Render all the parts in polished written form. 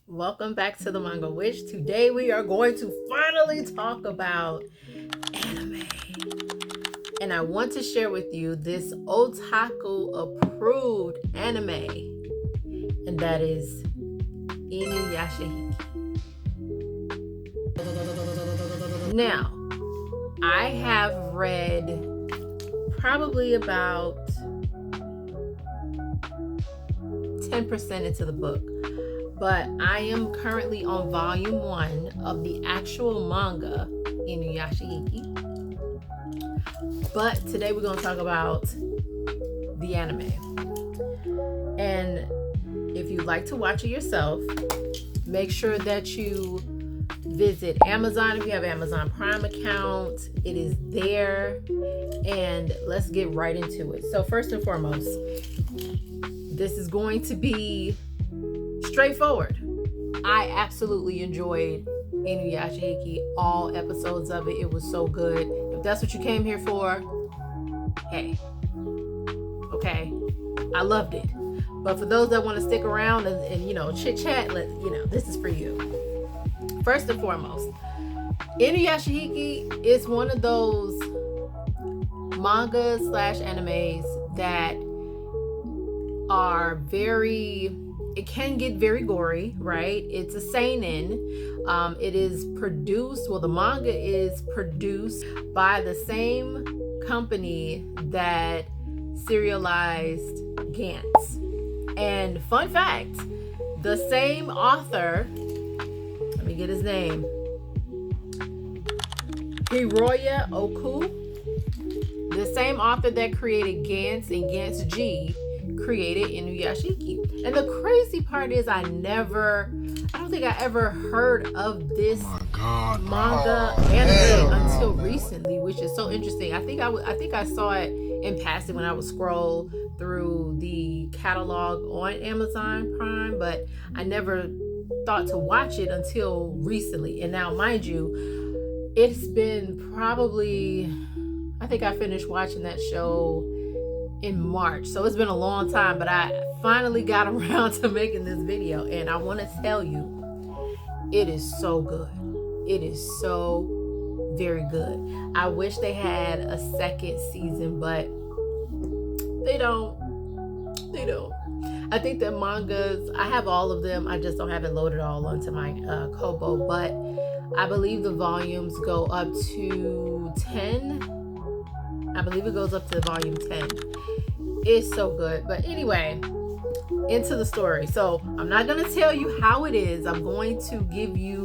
Welcome back to the Manga Witch. Today we are going to finally talk about anime. And I want to share with you this Otaku approved anime. And that is Inuyashiki. Now, I have read probably about 10% into the book. But I am currently on volume 1 of the actual manga, Inuyashiki. But today we're going to talk about the anime. And if you'd like to watch it yourself, make sure that you visit Amazon if you have an Amazon Prime account. It is there. And let's get right into it. So first and foremost, this is going to be straightforward. I absolutely enjoyed Inuyashiki, all episodes of it. It was so good. If that's what you came here for, hey, okay, I loved it. But for those that want to stick around and chit chat, this is for you. First and foremost, Inuyashiki is one of those mangas / animes that are it can get very gory, right? It's a seinen. It is produced, the manga is produced by the same company that serialized Gantz. And fun fact, the same author, let me get his name, Hiroya the same author that created Gantz and Gantz G, created Inuyashiki. And the crazy part is I don't think I ever heard of this manga anime until recently, which is so interesting. I think I saw it in passing when I would scroll through the catalog on Amazon Prime, but I never thought to watch it until recently. And now, mind you, it's been probably, I think I finished watching that show in March, so it's been a long time, but I finally got around to making this video, and I want to tell you, it is so good. It is so very good. I wish they had a second season, but they don't. I think the mangas, I have all of them, I just don't have it loaded all onto my Kobo, but I believe the volumes go up to 10. I believe it goes up to volume 10. It's so good. But anyway, into the story. So I'm not going to tell you how it is. I'm going to give you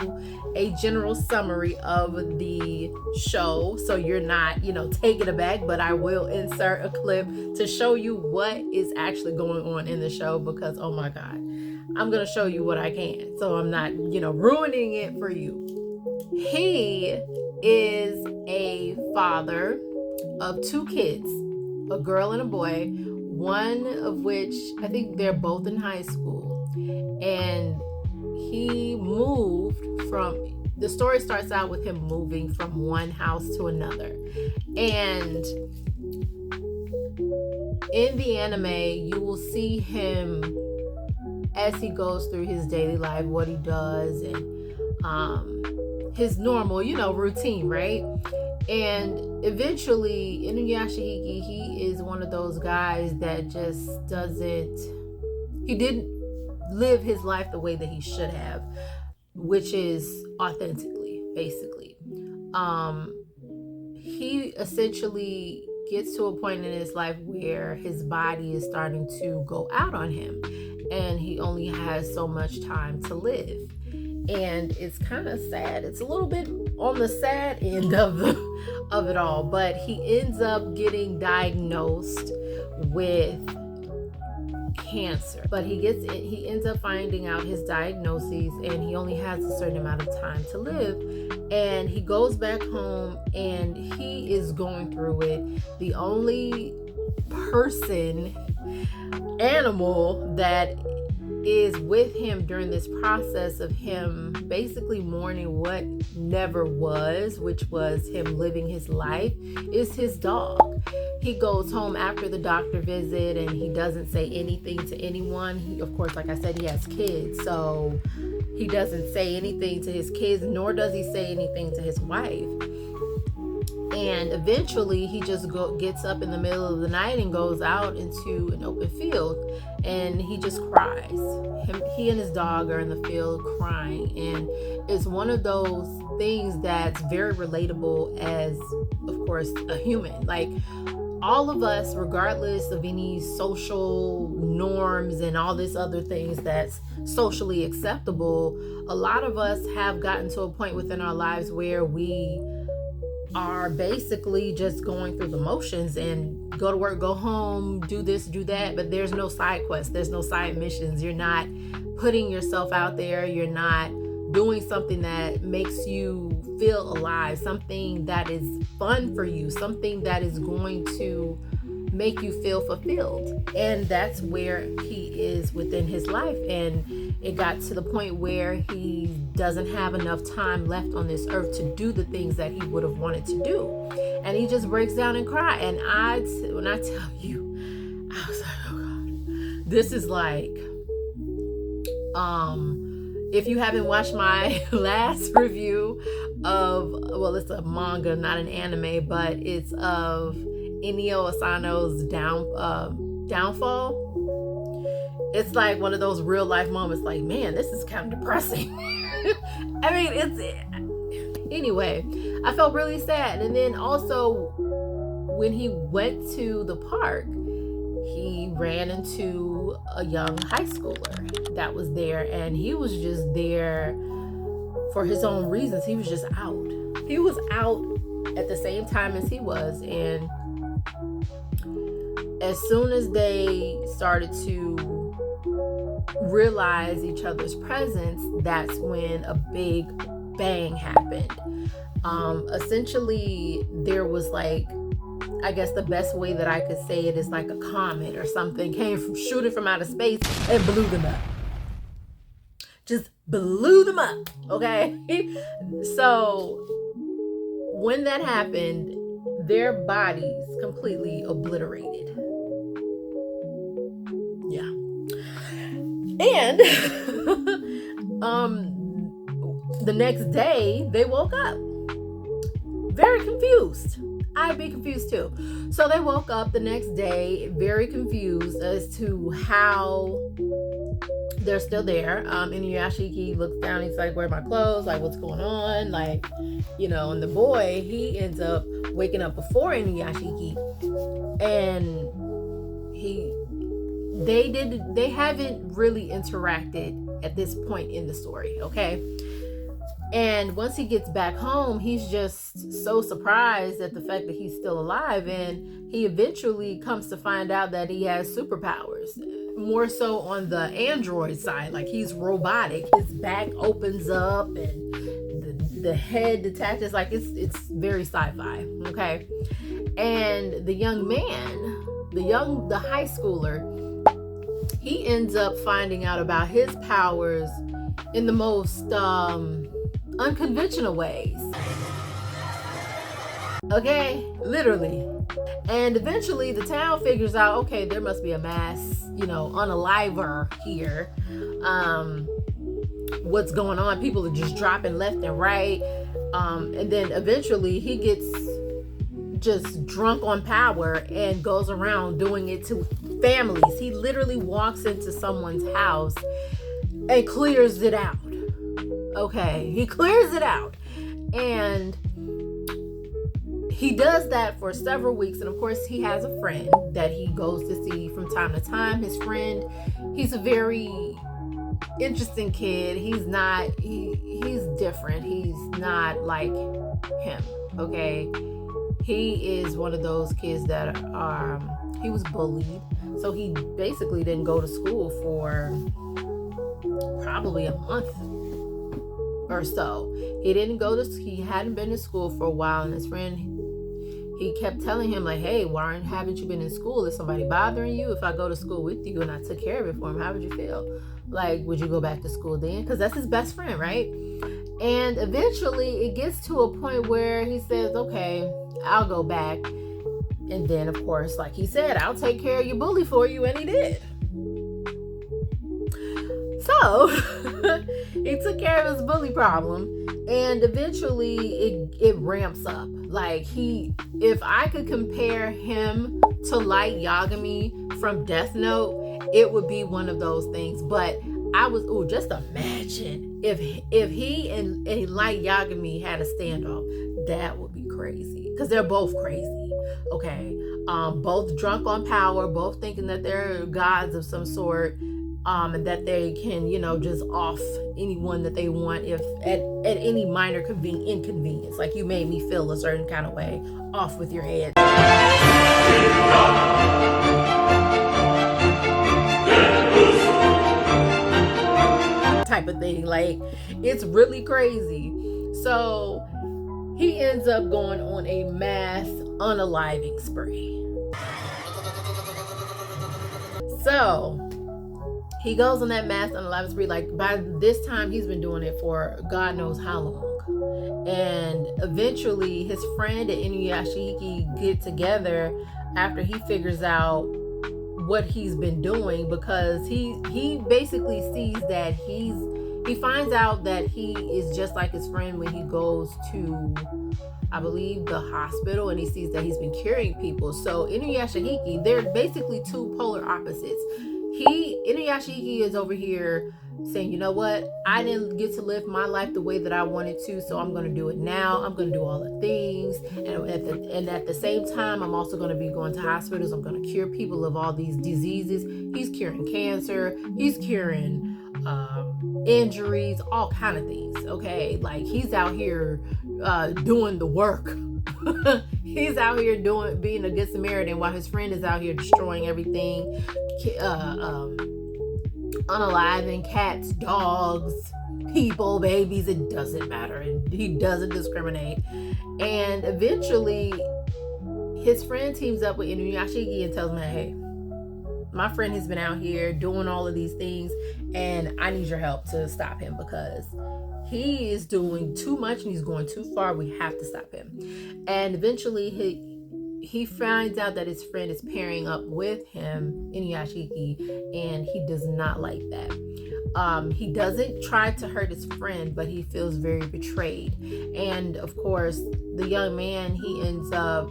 a general summary of the show, so you're not, taken aback, but I will insert a clip to show you what is actually going on in the show, because, oh my God, I'm going to show you what I can. So I'm not, ruining it for you. He is a father of 2 kids, a girl and a boy, one of which I think they're both in high school. And he moved the story starts out with him moving from one house to another. And in the anime, you will see him as he goes through his daily life, what he does, and his normal, routine, right? And eventually, Inuyashiki, he is one of those guys that just he didn't live his life the way that he should have, which is authentically, basically. He essentially gets to a point in his life where his body is starting to go out on him, and he only has so much time to live. And it's kind of sad. It's a little bit on the sad end of it all, but he ends up getting diagnosed with cancer. But he ends up finding out his diagnoses, and he only has a certain amount of time to live. And he goes back home, and he is going through it. The only animal that is with him during this process of him basically mourning what never was, which was him living his life, is his dog. He goes home after the doctor visit and he doesn't say anything to anyone. He, of course, like I said, he has kids, so he doesn't say anything to his kids, nor does he say anything to his wife. And eventually he just gets up in the middle of the night and goes out into an open field and he just cries. He and his dog are in the field crying, and it's one of those things that's very relatable as, of course, a human. Like, all of us, regardless of any social norms and all this other things that's socially acceptable, a lot of us have gotten to a point within our lives where we are basically just going through the motions and go to work, go home, do this, do that, but there's no side quest, there's no side missions. You're not putting yourself out there, you're not doing something that makes you feel alive, something that is fun for you, something that is going to make you feel fulfilled. And that's where he is within his life. And it got to the point where he doesn't have enough time left on this earth to do the things that he would have wanted to do. And he just breaks down and cry. And when I tell you, I was like, oh God, this is like, if you haven't watched my last review of, well, it's a manga, not an anime, but it's of Inio Asano's downfall. It's like one of those real life moments, like, man, this is kind of depressing. I mean, anyway, I felt really sad. And then also when he went to the park, he ran into a young high schooler that was there, and he was just there for his own reasons. He was just out. He was out at the same time as he was, and as soon as they started to realize each other's presence, that's when a big bang happened. Essentially, there was like, I guess the best way that I could say it is like a comet or something came from shooting from outer space and blew them up. Just blew them up, okay? So when that happened, their bodies completely obliterated. Yeah. And the next day they woke up very confused. I'd be confused too. So they woke up the next day very confused as to how they're still there. Inuyashiki looks down, he's like, where are my clothes? Like, what's going on? Like, you know, and the boy, he ends up waking up before Inuyashiki, and they haven't really interacted at this point in the story, okay? And once he gets back home, he's just so surprised at the fact that he's still alive, and he eventually comes to find out that he has superpowers, more so on the android side. Like, he's robotic, his back opens up and the head detaches. Like, it's very sci-fi, okay? And the young man, the high schooler, he ends up finding out about his powers in the most unconventional ways, okay, literally. And eventually the town figures out, okay, there must be a mass, unaliver here. What's going on? People are just dropping left and right. And then eventually he gets just drunk on power and goes around doing it to families. He literally walks into someone's house and clears it out. Okay, he clears it out, and he does that for several weeks. And of course, he has a friend that he goes to see from time to time. His friend, he's a very interesting kid. He's different. He's not like him, okay? He is one of those kids that he was bullied, so he basically didn't go to school for probably a month or so. He hadn't been to school for a while, and his friend, he kept telling him, like, hey, why haven't you been in school? Is somebody bothering you? If I go to school with you and I took care of it for him, how would you feel? Like, would you go back to school then? Because that's his best friend, right? And eventually it gets to a point where he says, okay, I'll go back. And then, of course, like he said, I'll take care of your bully for you. And he did. So he took care of his bully problem. And eventually it ramps up. Like, if I could compare him to Light Yagami from Death Note, it would be one of those things. But just imagine if he and Light Yagami had a standoff. That would be crazy, because they're both crazy. Okay, both drunk on power, both thinking that they're gods of some sort, and that they can, just off anyone that they want if at any minor inconvenience. Like, you made me feel a certain kind of way, off with your head. Type of thing. Like, it's really crazy. So he ends up going on a mass unaliving spree. So he goes on that mass unaliving spree. Like, by this time he's been doing it for God knows how long. And eventually his friend at Inuyashiki get together after he figures out what he's been doing, because he basically sees that he finds out that he is just like his friend when he goes to, I believe, the hospital, and he sees that he's been curing people. So Inuyashiki, they're basically two polar opposites. Inuyashiki is over here saying, you know what, I didn't get to live my life the way that I wanted to, so I'm going to do it now. I'm going to do all the things, and at the same time, I'm also going to be going to hospitals. I'm going to cure people of all these diseases. He's curing cancer. He's curing injuries, all kind of things. Okay, like, he's out here doing the work. He's out here being a good Samaritan, while his friend is out here destroying everything, unaliving cats, dogs, people, babies. It doesn't matter. He doesn't discriminate. And eventually his friend teams up with Inuyashiki and tells him, hey, my friend has been out here doing all of these things, and I need your help to stop him, because he is doing too much and he's going too far. We have to stop him. And eventually he finds out that his friend is pairing up with him, Inuyashiki, and he does not like that. He doesn't try to hurt his friend, but he feels very betrayed. And of course, the young man, he ends up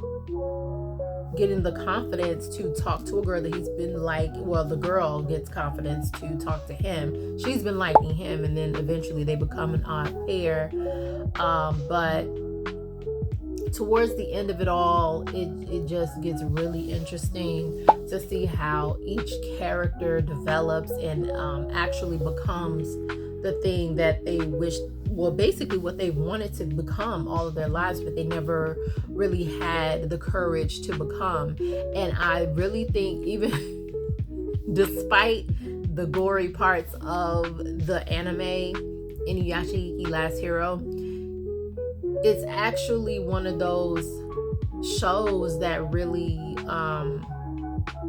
getting the confidence to talk to a girl that he's been the girl gets confidence to talk to him. She's been liking him, and then eventually they become an odd pair. But towards the end of it all, it just gets really interesting to see how each character develops and actually becomes the thing that they wished, basically what they wanted to become all of their lives, but they never really had the courage to become. And I really think, even despite the gory parts of the anime Inuyashiki Last Hero, it's actually one of those shows that really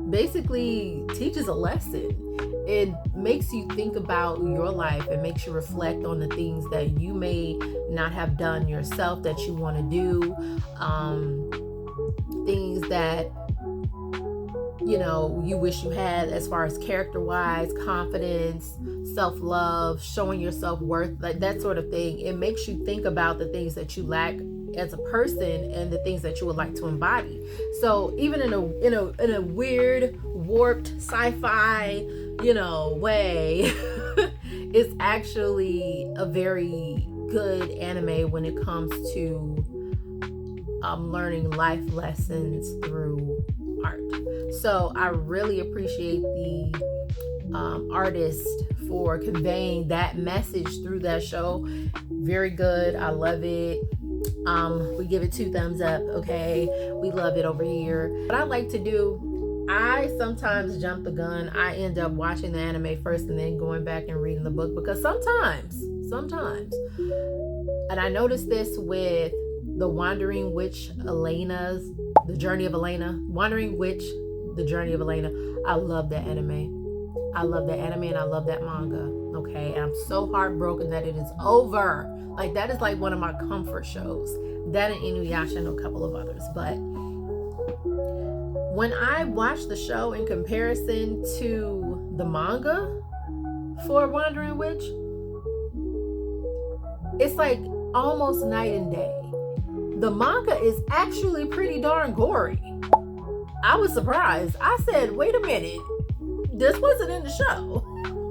basically teaches a lesson. It makes you think about your life. It makes you reflect on the things that you may not have done yourself that you want to do. Things that, you wish you had, as far as character-wise, confidence, self-love, showing your self-worth, like that sort of thing. It makes you think about the things that you lack as a person and the things that you would like to embody. So even in a weird, warped sci-fi, way, it's actually a very good anime when it comes to learning life lessons through art. So I really appreciate the artist for conveying that message through that show. Very good. I love it. We give it 2 thumbs up. Okay, we love it over here. What I like to do, I sometimes jump the gun. I end up watching the anime first and then going back and reading the book, because sometimes, and I noticed this with the Wandering Witch The Journey of Elena. I love that anime. I love that anime and I love that manga. Okay, and I'm so heartbroken that it is over. Like, that is like one of my comfort shows. That and Inuyasha and a couple of others. But when I watch the show in comparison to the manga for Wandering Witch, it's like almost night and day. The manga is actually pretty darn gory. I was surprised. I said, wait a minute, this wasn't in the show.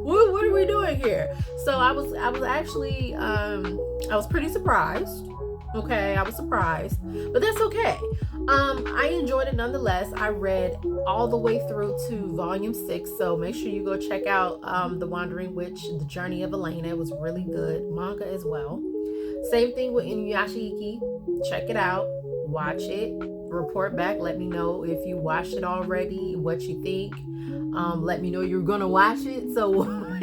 What are we doing here? So I was actually I was pretty surprised. Okay, I was surprised, but that's okay. I enjoyed it nonetheless. I read all the way through to volume 6, so make sure you go check out The Wandering Witch, The Journey of Elena. It was really good. Manga as well. Same thing with Inuyashiki. Check it out, watch it, report back. Let me know if you watched it already, what you think. Let me know you're gonna watch it. So, let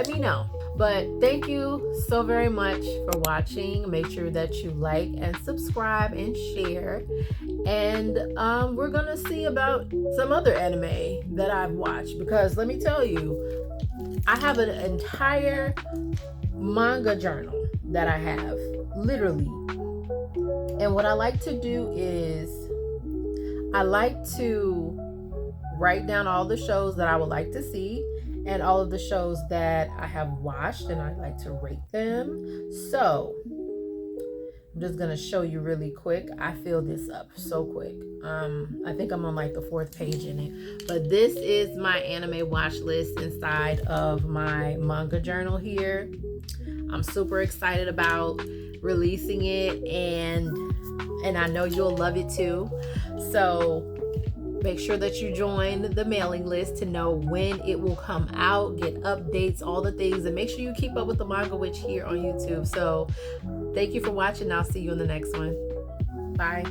me know. But thank you so very much for watching. Make sure that you like and subscribe and share. And we're gonna see about some other anime that I've watched, because let me tell you, I have an entire manga journal that I have, literally. And what I like to do is I like to write down all the shows that I would like to see and all of the shows that I have watched, and I like to rate them. So I'm just gonna show you really quick. I filled this up so quick. I think I'm on like the 4th page in it, but this is my anime watch list inside of my manga journal here. I'm super excited about releasing it, and I know you'll love it too. So make sure that you join the mailing list to know when it will come out, get updates, all the things, and make sure you keep up with the Manga Witch here on YouTube. So thank you for watching. I'll see you in the next one. Bye.